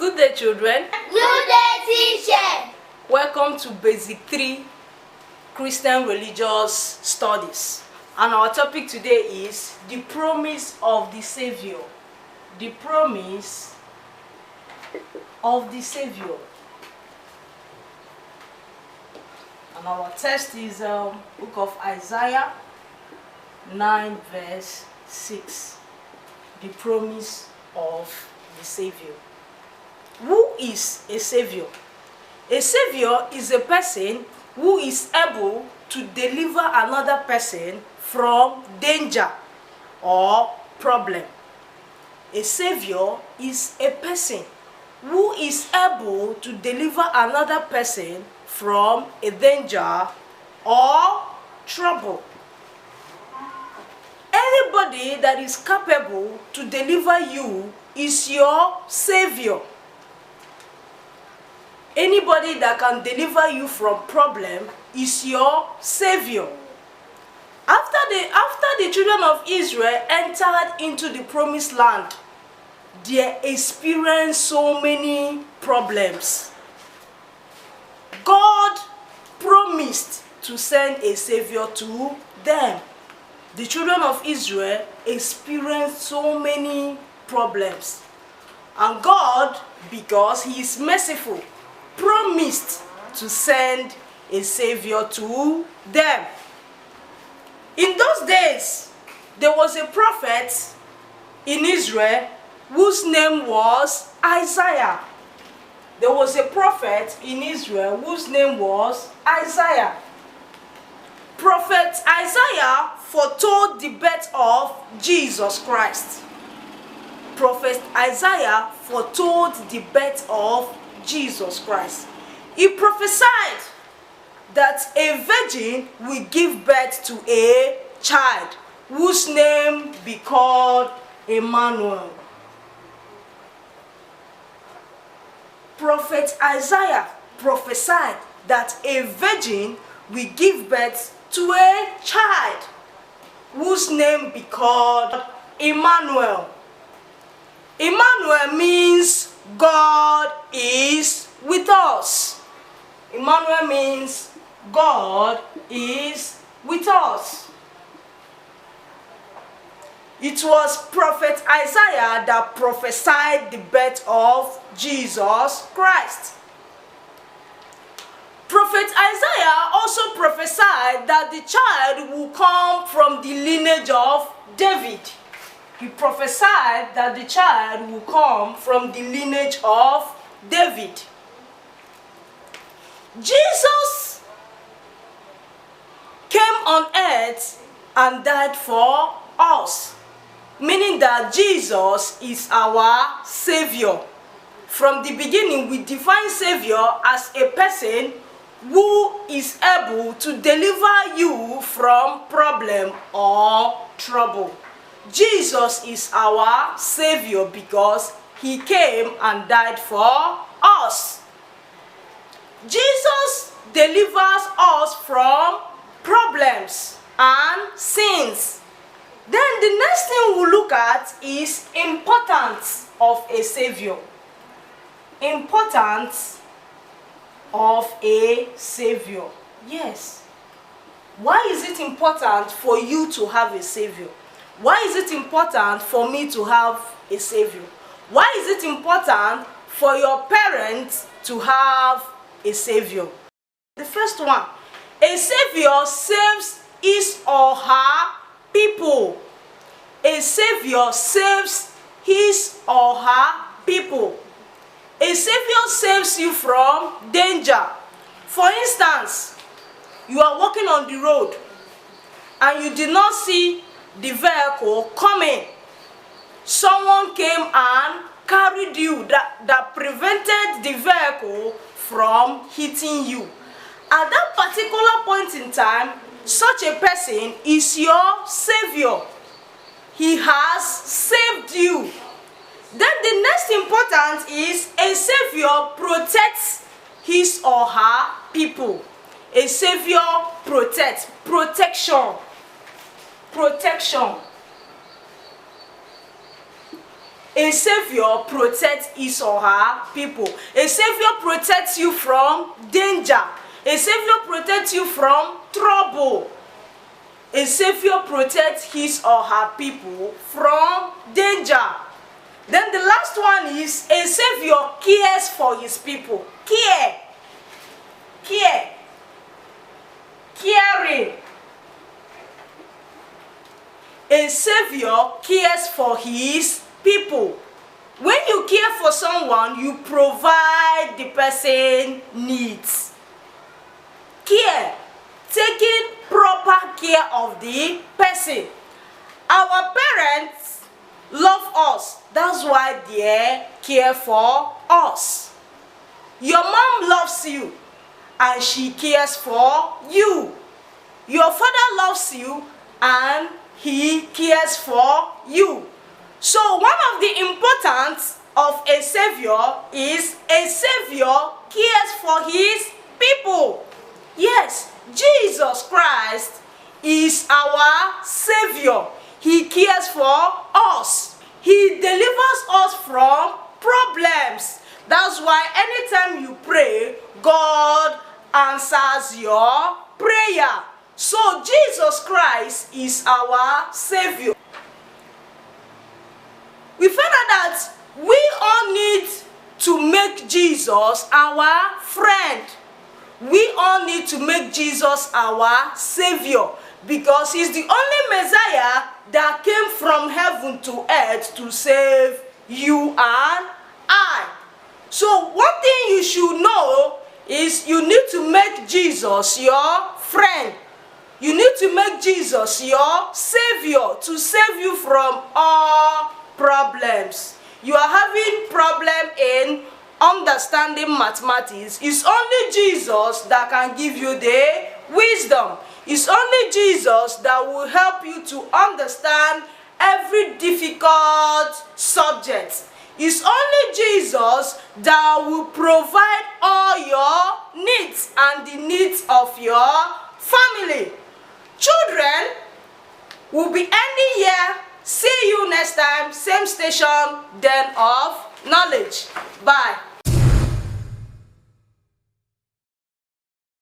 Good day, children. Good day, teacher. Welcome to Basic 3 Christian Religious Studies. And our topic today is the promise of the Savior. The promise of the Savior. And our text is book of Isaiah 9 verse 6. The promise of the Savior. Who is a Savior? A Savior is a person who is able to deliver another person from danger or problem. A Savior is a person who is able to deliver another person from a danger or trouble. Anybody that is capable to deliver you is your Savior. Anybody that can deliver you from problem is your Savior. After the children of Israel entered into the promised land, they experienced so many problems. God promised to send a Savior to them. The children of Israel experienced so many problems. And God, because He is merciful, promised to send a Savior to them. In those days, there was a prophet in Israel whose name was Isaiah. There was a prophet in Israel whose name was Isaiah. Prophet Isaiah foretold the birth of Jesus Christ. Prophet Isaiah foretold the birth of Jesus Christ. He prophesied that a virgin will give birth to a child whose name be called Emmanuel. Prophet Isaiah prophesied that a virgin will give birth to a child whose name be called Emmanuel. Emmanuel means God is with us. Emmanuel means God is with us. It was Prophet Isaiah that prophesied the birth of Jesus Christ. Prophet Isaiah also prophesied that the child will come from the lineage of David. He prophesied that the child will come from the lineage of David. Jesus came on earth and died for us, meaning that Jesus is our Savior. From the beginning, we define Savior as a person who is able to deliver you from problem or trouble. Jesus is our Savior because He came and died for us. Jesus delivers us from problems and sins. Then the next thing we'll look at is importance of a Savior. Importance of a Savior. Yes. Why is it important for you to have a Savior? Why is it important for me to have a Savior? Why is it important for your parents to have a Savior? The first one, a Savior saves his or her people. A Savior saves his or her people. A Savior saves you from danger. For instance, you are walking on the road and you did not see the vehicle coming. Someone came and carried you that prevented the vehicle from hitting you. At that particular point in time, such a person is your Savior. He has saved you. Then the next important is a Savior protects his or her people. A Savior protects. Protection. A savior protects his or her people. A savior protects you from danger. A savior protects you from trouble. A savior protects his or her people from danger. Then the last one is a savior cares for his people. Care. Caring. A savior cares for his people. When you care for someone, you provide the person needs. Care. Taking proper care of the person. Our parents love us. That's why they care for us. Your mom loves you and she cares for you. Your father loves you and he cares for you. So one of the importance of a savior is a savior cares for his people. Yes, Jesus Christ is our savior. He cares for us. He delivers us from problems. That's why anytime you pray, God answers your prayer. So Jesus Christ is our savior. We found out that we all need to make Jesus our friend. We all need to make Jesus our savior, because he's the only Messiah that came from heaven to earth to save you and I. So one thing you should know is you need to make Jesus your friend. You need to make Jesus your savior, to save you from all problems. You are having problem in understanding mathematics. It's only Jesus that can give you the wisdom. It's only Jesus that will help you to understand every difficult subject. It's only Jesus that will provide all your needs and the needs of your family. Children will be ending here. See you next time, same station, Den of Knowledge. Bye.